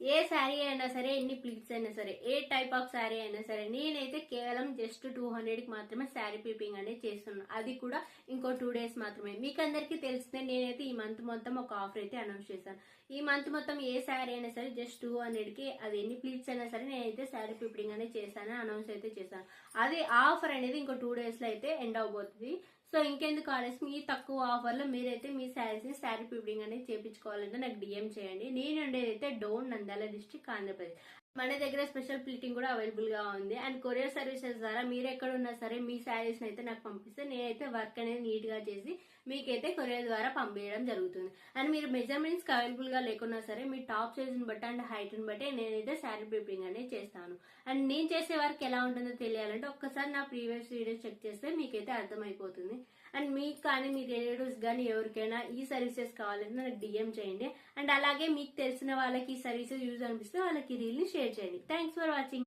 ఏ శారీ అయినా సరే, ఎన్ని ప్లీట్స్ అయినా సరే, ఏ టైప్ ఆఫ్ శారీ అయినా సరే, నేనైతే కేవలం జస్ట్ 200 కి మాత్రమే శారీ పీపింగ్ అనేది చేస్తున్నాను. అది కూడా ఇంకో 2 days మాత్రమే. మీకు అందరికీ తెలిసిందే, నేనైతే ఈ మంత్ మొత్తం ఒక ఆఫర్ అయితే అనౌన్స్ చేశాను. ఈ మంత్ మొత్తం ఏ శారీ అయినా సరే జస్ట్ 200 కి, అది ఎన్ని ప్లీట్స్ అయినా సరే నేనైతే శారీ పీపింగ్ అనేది చేశాను, అనౌన్స్ అయితే చేశాను. అది ఆఫర్ అనేది ఇంకో 2 days లో అయితే ఎండ్ అవబోతుంది. సో ఇంకెందుకు ఆలస్యం, ఈ తక్కువ ఆఫర్ లో మీరైతే మీ శారీస్ ని శారీ పీపింగ్ అనేది చేయించుకోవాలంటే నాకు డిఎం చేయండి. నేను ఉండేదైతే డోన్, నంద్యాల డిస్ట్రిక్ట్, ఆంధ్రప్రదేశ్. మన దగ్గర స్పెషల్ ప్లీటింగ్ కూడా అవైలబుల్ గా ఉంది. అండ్ కొరియర్ సర్వీసెస్ ద్వారా మీరు ఎక్కడ ఉన్నా సరే మీ శారీస్ అయితే నాకు పంపిస్తే నేనైతే వర్క్ అనేది నీట్ గా చేసి మీకైతే కొరియర్ ద్వారా పంపించడం జరుగుతుంది. అండ్ మీరు మెజర్మెంట్స్ అవైలబుల్ గా లేకున్నా సరే మీ టాప్ సైజ్ ని బట్టి అండ్ హైట్ ని బట్టి నేనైతే శారీ పీపింగ్ అనేది చేస్తాను. అండ్ నేను చేసే వర్క్ ఎలా ఉంటుందో తెలియాలంటే ఒక్కసారి నా ప్రీవియస్ వీడియోస్ చెక్ చేస్తే మీకైతే అర్థమైపోతుంది. అండ్ మీకు కానీ మీ రిలేటివ్స్ కానీ ఎవరికైనా ఈ సర్వీసెస్ కావాలంటే నాకు డిఎం చేయండి. అండ్ అలాగే మీకు తెలిసిన వాళ్ళకి ఈ సర్వీసెస్ యూజ్ అనిపిస్తే వాళ్ళకి రీల్ని షేర్ చేయండి. Thanks for watching.